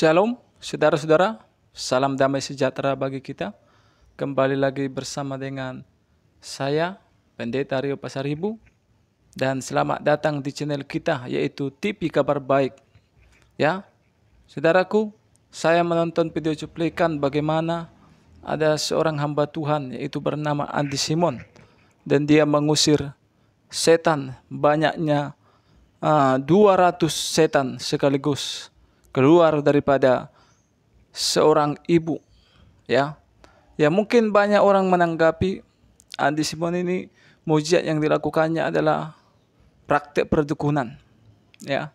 Shalom, saudara-saudara. Salam damai sejahtera bagi kita. Kembali lagi bersama dengan saya, Pendeta Rio Pasaribu. Dan selamat datang di channel kita, yaitu TV Kabar Baik. Ya, saudaraku, saya menonton video cuplikan bagaimana ada seorang hamba Tuhan, yaitu bernama Andy Simon. Dan dia mengusir setan, banyaknya 200 setan sekaligus keluar daripada seorang ibu. Ya mungkin banyak orang menanggapi Andy Simon ini mujizat yang dilakukannya adalah praktek perdukunan. Ya,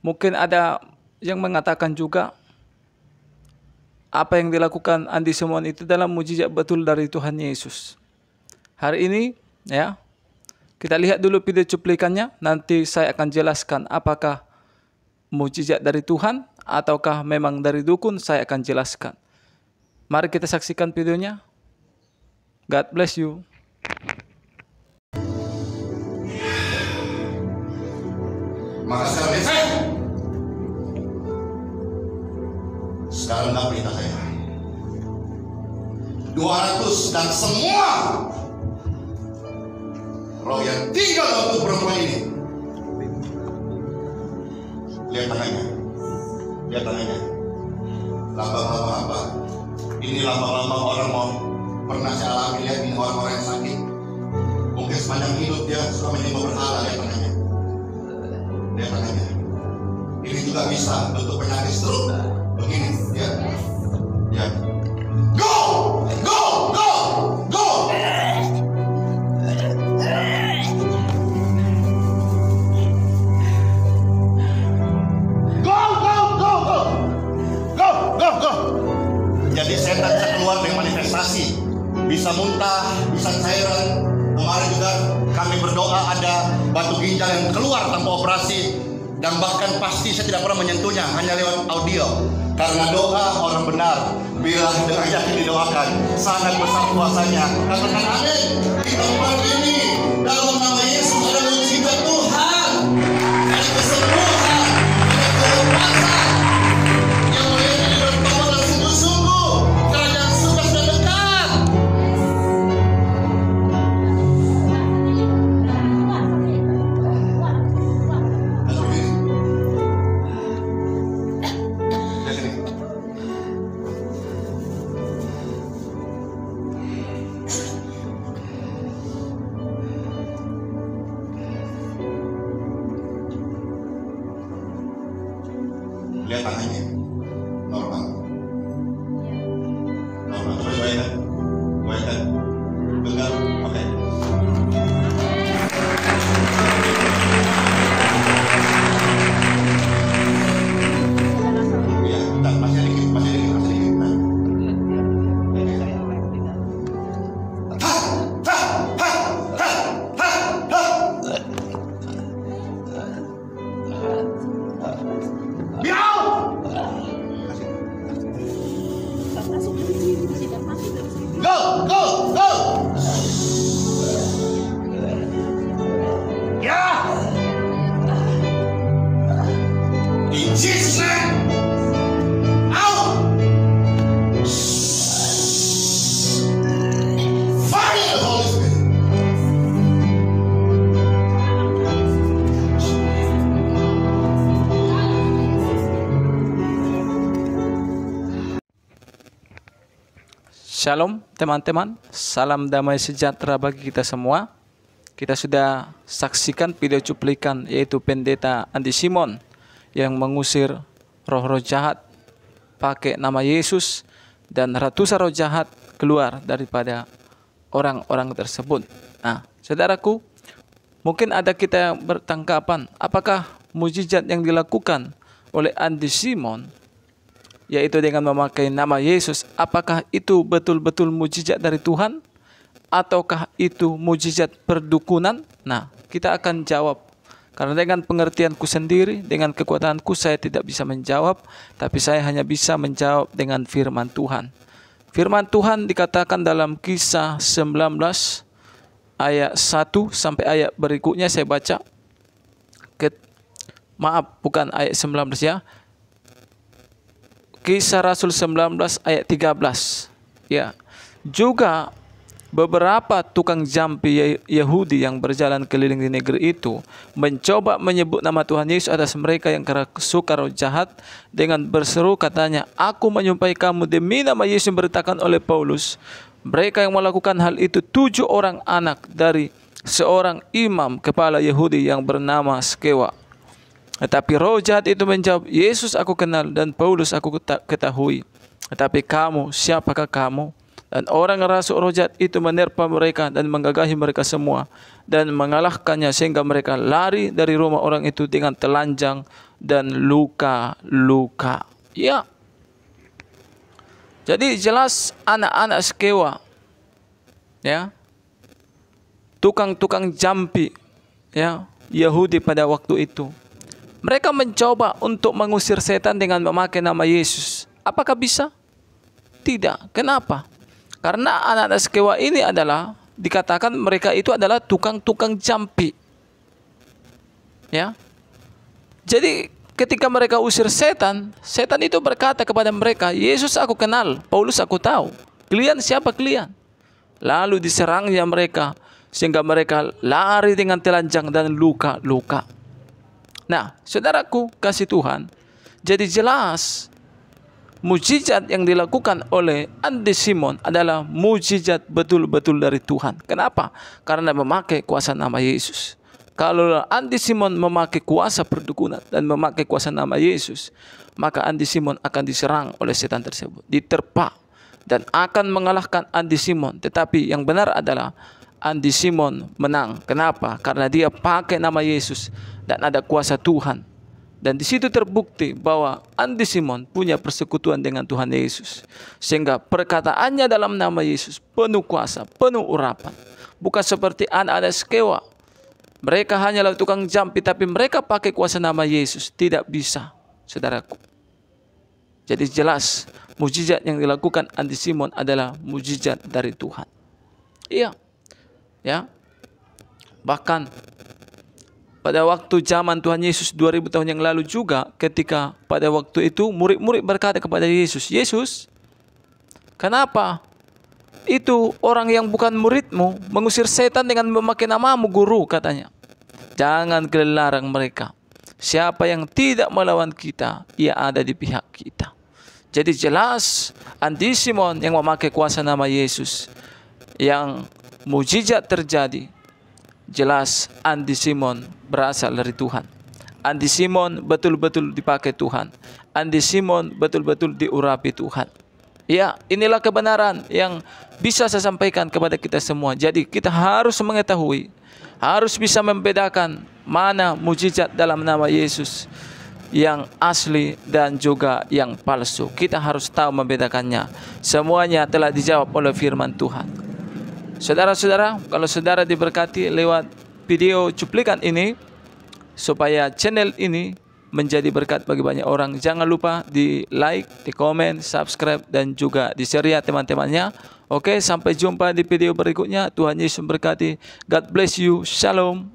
mungkin ada yang mengatakan juga apa yang dilakukan Andy Simon itu adalah mujizat betul dari Tuhan Yesus. Hari ini ya, kita lihat dulu video cuplikannya, nanti saya akan jelaskan apakah mujizat dari Tuhan ataukah memang dari dukun, saya akan jelaskan. Mari kita saksikan videonya. God bless you. Maka sekarang enggak perintah saya 200 dan semua roh yang tinggal untuk perempuan ini. Lihat tangannya, lambang-lambang apa? Ini lambang-lambang orang mau pernah saya alami. Lihat ini orang-orang yang sakit, mungkin sepanjang hidup dia selama ini berhala. Lihat tangannya, ini juga bisa bentuk penyakit stroke begini. Ya, go. Jadi setan bisa keluar dengan manifestasi, bisa muntah, bisa cairan. Kemarin juga kami berdoa ada batu ginjal yang keluar tanpa operasi, dan bahkan pasti saya tidak pernah menyentuhnya, hanya lewat audio. Karena doa orang benar, bila dengan yakin didoakan, sangat besar kuasanya. Katakan amin. Di tempat ini dalam nama Yesus ada mujizat Tuhan, ada kesembuhan, ada kekuatan yang boleh bertobat dan sungguh-sungguh. Kerajaan surga sudah dekat. Lihat tangannya, normal. Coba goyangkan, genggam, oke. Ya, bentar, masih dikit. Go! Ya! In Jesus' name! Out! Fire, Holy Spirit! Shalom teman-teman, salam damai sejahtera bagi kita semua. Kita sudah saksikan video cuplikan, yaitu Pendeta Andy Simon yang mengusir roh-roh jahat pakai nama Yesus, dan ratusan roh jahat keluar daripada orang-orang tersebut. Nah, saudaraku, mungkin ada kita yang bertanggapan, apakah mujizat yang dilakukan oleh Andy Simon, yaitu dengan memakai nama Yesus, apakah itu betul-betul mujizat dari Tuhan? Ataukah itu mujizat perdukunan? Nah, kita akan jawab. Karena dengan pengertianku sendiri, dengan kekuatanku, saya tidak bisa menjawab. Tapi saya hanya bisa menjawab dengan firman Tuhan. Firman Tuhan dikatakan dalam Kisah 19 ayat 1 sampai ayat berikutnya. Saya baca. Maaf, bukan ayat 19 ya. Kisah Rasul 19 ayat 13. Ya. Juga beberapa tukang jampi Yahudi yang berjalan keliling di negeri itu mencoba menyebut nama Tuhan Yesus atas mereka yang kerasukan roh jahat dengan berseru katanya, "Aku menyumpahi kamu demi nama Yesus yang diberitakan oleh Paulus." Mereka yang melakukan hal itu 7 orang anak dari seorang imam kepala Yahudi yang bernama Skewa. Tetapi roh jahat itu menjawab, "Yesus aku kenal dan Paulus aku ketahui. Tetapi kamu, siapakah kamu?" Dan orang rasuh roh jahat itu menerpa mereka dan menggagahi mereka semua dan mengalahkannya sehingga mereka lari dari rumah orang itu dengan telanjang dan luka-luka. Ya. Jadi jelas anak-anak Skewa, ya, tukang-tukang jampi, ya, Yahudi pada waktu itu, mereka mencoba untuk mengusir setan dengan memakai nama Yesus. Apakah bisa? Tidak. Kenapa? Karena anak-anak Skewa ini adalah dikatakan mereka itu adalah tukang-tukang jampi. Ya. Jadi ketika mereka usir setan, setan itu berkata kepada mereka, "Yesus aku kenal, Paulus aku tahu. Kalian siapa kalian?" Lalu diserangnya mereka sehingga mereka lari dengan telanjang dan luka-luka. Nah, saudaraku kasih Tuhan, jadi jelas mujizat yang dilakukan oleh Andi Simon adalah mujizat betul-betul dari Tuhan. Kenapa? Karena memakai kuasa nama Yesus. Kalau Andi Simon memakai kuasa perdukunan dan memakai kuasa nama Yesus, maka Andi Simon akan diserang oleh setan tersebut, diterpa dan akan mengalahkan Andi Simon. Tetapi yang benar adalah Andi Simon menang. Kenapa? Karena dia pakai nama Yesus dan ada kuasa Tuhan. Dan di situ terbukti bahwa Andi Simon punya persekutuan dengan Tuhan Yesus. Sehingga perkataannya dalam nama Yesus penuh kuasa, penuh urapan. Bukan seperti anak-anak Skewa. Mereka hanyalah tukang jampi, tapi mereka pakai kuasa nama Yesus. Tidak bisa, saudaraku. Jadi jelas, mujizat yang dilakukan Andi Simon adalah mujizat dari Tuhan. Iya. Ya. Bahkan pada waktu zaman Tuhan Yesus 2000 tahun yang lalu juga, ketika pada waktu itu murid-murid berkata kepada Yesus, "Yesus, kenapa itu orang yang bukan muridmu mengusir setan dengan memakai namamu, guru?" katanya. "Jangan kalian larang mereka. Siapa yang tidak melawan kita, ia ada di pihak kita." Jadi jelas Andi Simon yang memakai kuasa nama Yesus, yang mujizat terjadi. Jelas Andi Simon berasal dari Tuhan. Andi Simon betul-betul dipakai Tuhan. Andi Simon betul-betul diurapi Tuhan. Ya, inilah kebenaran yang bisa saya sampaikan kepada kita semua. Jadi kita harus mengetahui, harus bisa membedakan mana mujizat dalam nama Yesus yang asli dan juga yang palsu. Kita harus tahu membedakannya. Semuanya telah dijawab oleh firman Tuhan. Saudara-saudara, kalau saudara diberkati lewat video cuplikan ini, supaya channel ini menjadi berkat bagi banyak orang, jangan lupa di like, di komen, subscribe, dan juga di share ya teman-temannya. Oke, sampai jumpa di video berikutnya. Tuhan Yesus memberkati. God bless you. Shalom.